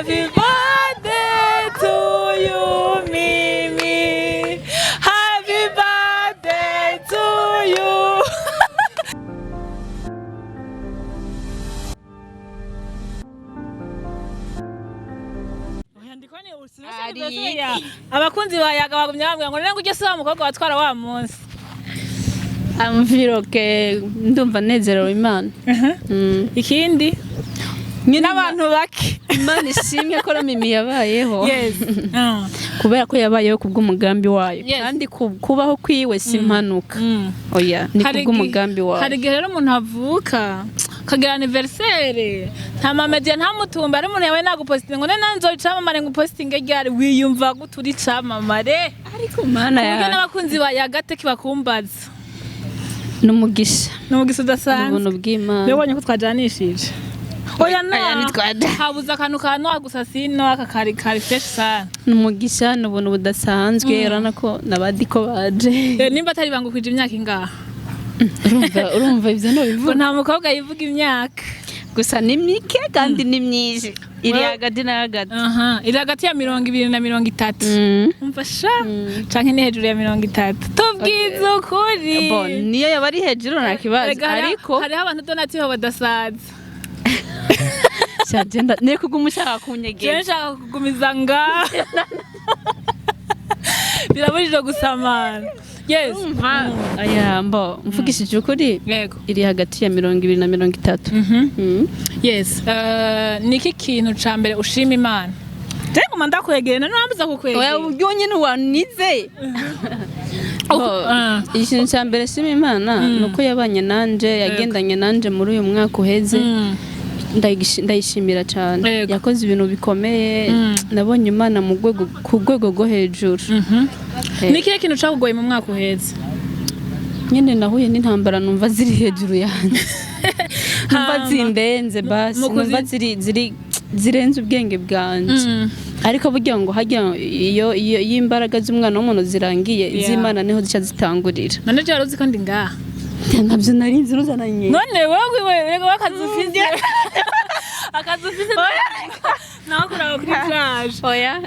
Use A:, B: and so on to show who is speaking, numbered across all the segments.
A: Happy birthday to you, Mimi. Happy birthday to you. Abakunzi bayaga bagumye bambwira ngo none ujye saba mukobwa watwara wa munsi.
B: Amviroke ndumva nezerewe Imana.
A: Ikindi nyine abantu bake
B: Imana ishimye ko Mimi yabayeho.
A: Yes.
B: Kubera ko yabayeho kubw'umugambi wayo kandi kubaho kwiwe si impanuka. Oya ni kubw'umugambi wayo.
A: Hari gihe rero umuntu avuka kagira anniversaire nta mamedia nta mutumba ari umuntu yawe nagupostinga ngo nanzo icamamare ngupostinge ryari wiyumva guturi camamare
B: ariko mana ya
A: n'abakunzi bayagate kibakumbaza
B: numugisha
A: udasanzwe
B: ubuntu bw'Imana
A: bebonye ko twajanishije oya habuza akantu kano gusa sino akakari fresh sana
B: numugisha n'ubuntu budasanzwe urana ko nabadiko baje
A: nimba atari bangukwije imyaka ingaha
B: urumva ivyo no bivuga
A: nta mukobwa yivuga imyaka
B: gusa ni mike kandi ni myinshi iri hagati na hagati
A: iri hagati ya 20 na 30 umva sha canke ni hejuru ya 30 tubwiza ukuri
B: bon niyo yabari hejuru nta kibazo ariko
A: hariho abantu donatiho badasaza
B: cyagenda ne kugumushaka kunyegera
A: nshaka kugumiza nga birabujije gusamana. Yes.
B: Aya mbo mvugishije ukuri
A: yego
B: iri hagati ya 20 na 30.
A: Yes. Niki kintu ca mbere ushima Imana? Tego manda kwegera nambuza kukwegera.
B: Oya uryonye wanize. Ikintu ca mbere shima Imana nuko yabanye nanje yagendanye nanje muri uyu mwaka uheze. Ndayishimira cyane yakoze ibintu bikomeye nabonye Imana mu rwego rwo hejuru.
A: Niki kintu cakugoye mu mwaka uheze?
B: Nyene nahuye n'intambara numva ziri hejuru yanjye. Numva zindenze basi numva zirenze ubwenge bwanje. Ariko burya ngo hajya iyo imbaraga z'umwana w'umuntu zirangiye iz'Imana niho zica zitangurira.
A: None je waruzi ko ndi ngaha.
B: Ntabyo narinzi ruzananye.
A: None wewe wakazufije. Akazufije. Naho kuraho kuri flash.
B: Oya.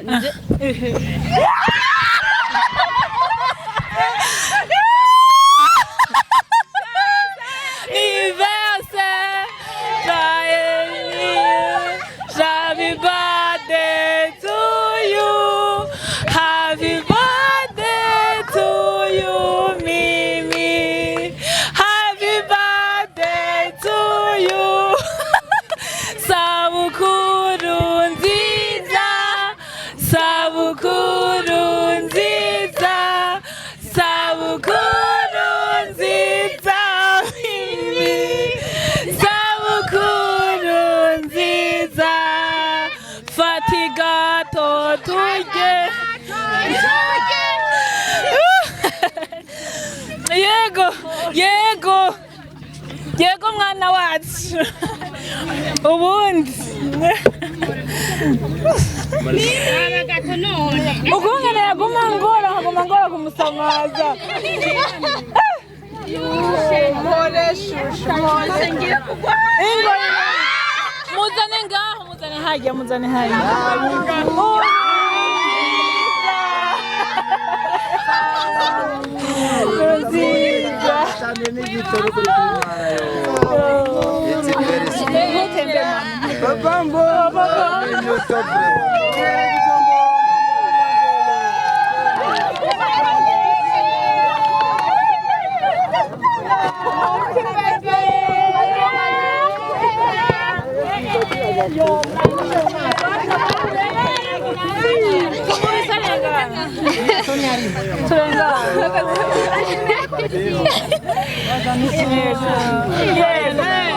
A: Happy birthday to you. Happy birthday to you, Mimi. Happy birthday to you. Sabukuru nziza. Sabukuru nziza. Sabukuru nziza, Mimi. Sabukuru nziza. Fatiga tuje. Yego mwana wacu. Ubundi. Ukungene yaguma ngora kumusamaza. Muzane hajya.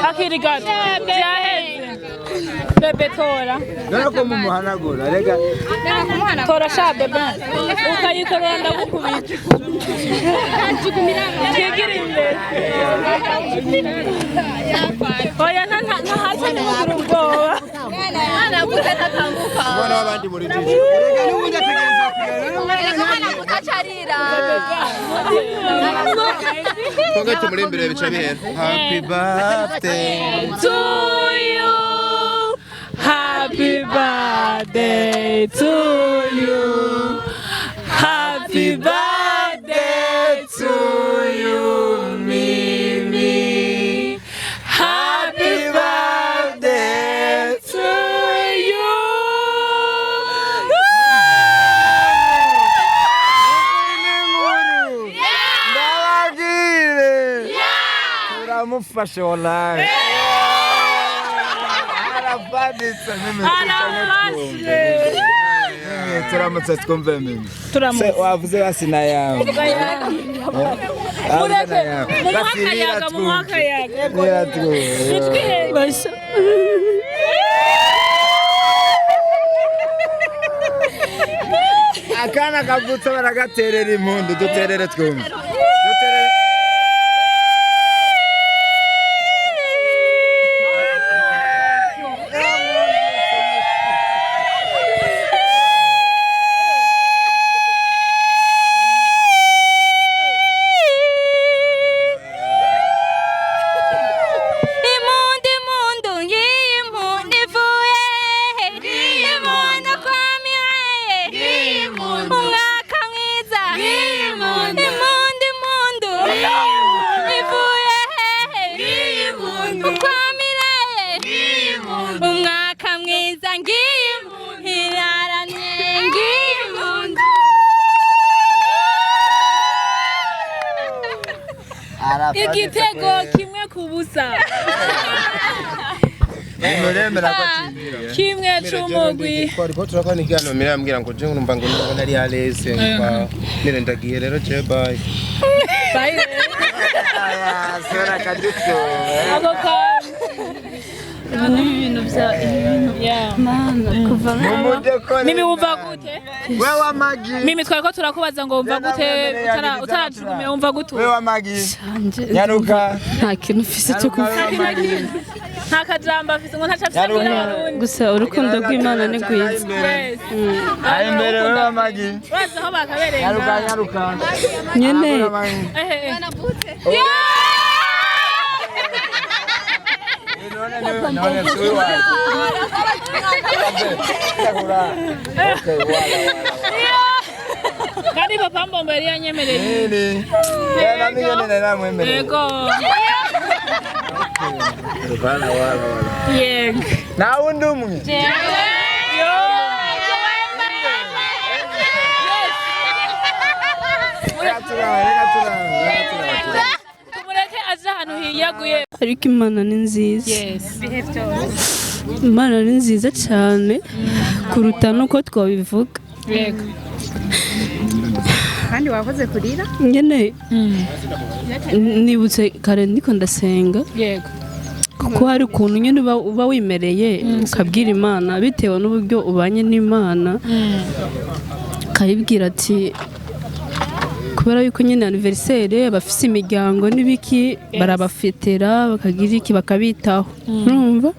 A: Akiri gato byaheze bebe tora
C: nako mumuhanagura rega
A: tora sha bebe ukayikorera ndagukubita kigiri imbere oya ntahaza n'umuguru ubwoba
C: abana b'abandi muri jiji rega n'ubundi ategereza
B: Kacharira.
C: Konga tumuri imbere bica bihera. Happy birthday
A: to you. Happy birthday. birthday to you. Happy birthday to you, Mimi. Happy birthday to you.
C: Turamufashe wallahi. Arabaditse mimi turamutse twumve mimi. Se wavuze basina yawe.
A: Mu mwaka yaga.
B: Basha.
C: Akana kavutse baragaterera impundu duterere twumve.
A: Igitego kimwe kubusa. Kimwe c'umugwi.
C: Ko turakora igano Mireille ambwira ngo je ngumva ngo ndabona ari alese kwa nire ndagiye rero je bye.
A: Bye.
C: Sora kadutso.
A: Ako kan.
B: Ibintu bya mana kuva
A: Mimi wumva gute?
C: Wewe amagi.
A: Mimi twariko turakubaza ngo wumva gute utarajume wumva gute?
C: Wewe amagi. Nyaruka.
B: nta kintu mfise cyo kuvuga.
A: Nta kajamba afise ngo ntacafise n'abarundi.
B: Gusa urukundo rw'Imana ni rwiza.
C: Ari imbere wewe amagi.
A: Baza aho bakabereye.
C: Nyaruka.
B: Nyene
C: None suwa.
A: Kandi papa mbombo yari yanyemereye.
C: Nini? Na mimi nene na mwemereye.
A: Yego.
C: Wala.
A: Yego.
C: Na wundi umwe.
A: Yo. Tumureke aje ahantu hiyaguye.
B: ariko Imana ni nziza.
A: Yes.
B: Imana ni nziza cyane kuruta nuko twabivuga.
A: Yego.
D: Kandi wakoze kurira?
B: Nyene nibutse kare ndiko ndasenga.
A: Yego.
B: Kuko hari ukuntu nyine uba wimereye ukabwira Imana bitewe n'uburyo ubanye n'Imana. Kayibwira ati kubera yuko nyine anniversaire bafise imiryango n'ibiki barabafetera bakagira iki bakabitaho. Urumva?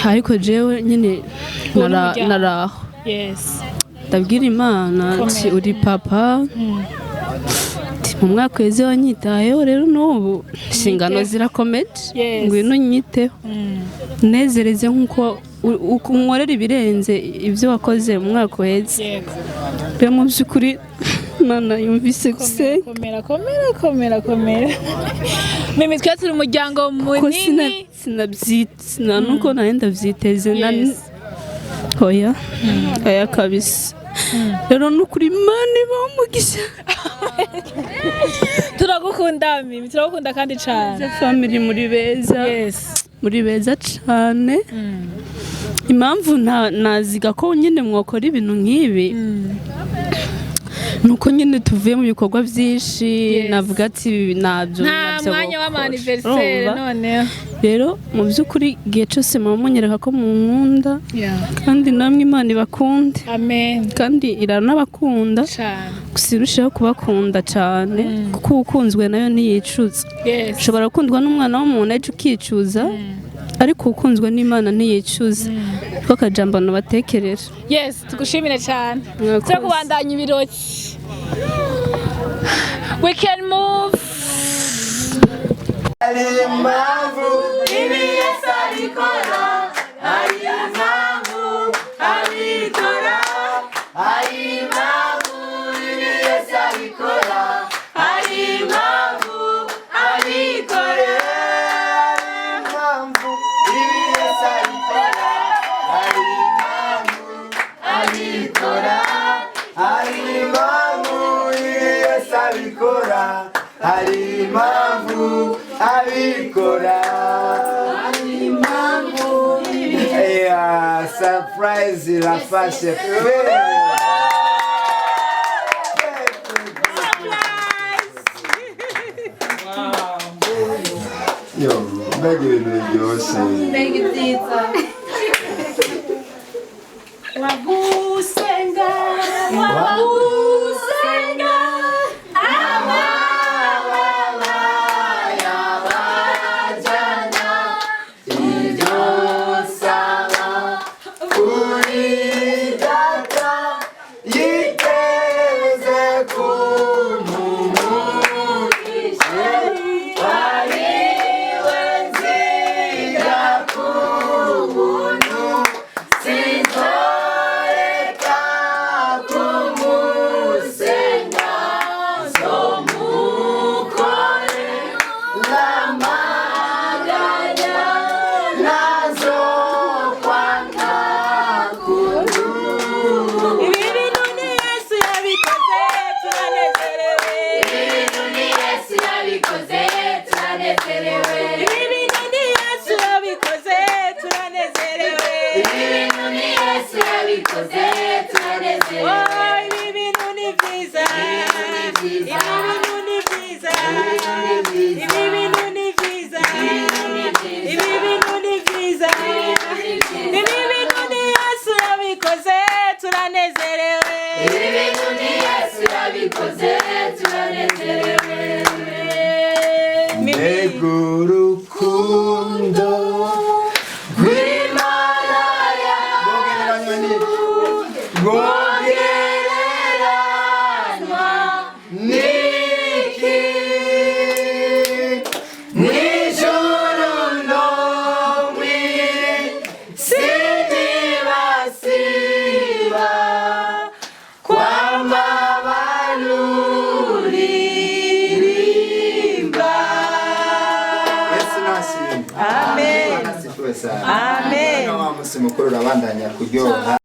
B: Ariko jewe nyine naraho.
A: Yes.
B: Ndabwira Imana ati uri papa. Mu mwaka weze wanyitayeho rero n'ubu inshingano zirakomeje. Ngwino nyiteho. Nezereze nk'uko unkorera ibirenze ibyo wakoze mu mwaka weze. Rero mu by'ukuri Mana yumvise gusenga.
A: Komera. Mimi twe turi umuryango munini.
B: Sinabyita nuko nawe ndabyiteze. Oya kabisa. Rero nukuri Imana ibamugisha.
A: Turagukunda Mimi, turagukunda kandi cyane.
B: Family muri beza.
A: Yes.
B: Muri beza cyane. Impamvu naziga ko nyine mwokora ibintu nk'ibi. Nuko nyine tuvuye mu bikorwa byinshi navuga ati nabyo
A: nta mwanya w'amaniversaire none.
B: Rero mu by'ukuri gihe cyose mumenyereka ko mu nkunda kandi namwe Imana ibakunde.
A: Amen.
B: Kandi iranabakunda
A: cyane.
B: Gusirushaho kubakunda cyane kuko ukunzwe nayo niyicuza. Ushobora gukundwa n'umwana w'umuntu ejo ukicuza. Ariko ukunzwe n'Imana ntiyicuza. Ko kajambo batekerera.
A: Yes, tugushimire cyane. Cyo kubandanya ibirori. We can move.
E: Alimavu, Ineza Family Mbega.
D: hari impamvu abikora, surprise irafashe pe. Yo, mbega ibintu biryoshye.
B: Mbega ivyizaa. Wagusenga, wagusenga, amababa y'abajana, ibyo nsaba
D: Kuri data yiteze kumpumugisha, ariwe nziga ku buntu, sinzoreka kumusenga, nzomukore n'amaganya, nazokwanga kundu.
B: Ibi bintu ni Yesu yabikoze turanezerewe.
E: Ibi bintu ni Yesu yabikoze turanezerewe.
B: Ibi bintu ni Yesu yabikoze turanezerewe.
E: Ibi bintu ni Yesu yabikoze turanezerewe.
B: Oh, ibi bintu ni vyiza. Ibi bintu ni vyiza. Ibi bintu ni vyiza. Ibi bintu ni vyiza. Ibi bintu ni Yesu yabikoze turanezerewe.
E: Ibi bintu ni Yesu yabikoze turanezerewe.
D: Mbega urukundo rw'Imana rwogereranywa n'iki, mw'ijuru no mw'isi ntibasiba kwama baruririmba. Yesu nashimwe.
B: Amen.
D: Asifiwe sana.
B: Amen.
D: Wa musi mukuru urabandanya kuryoha.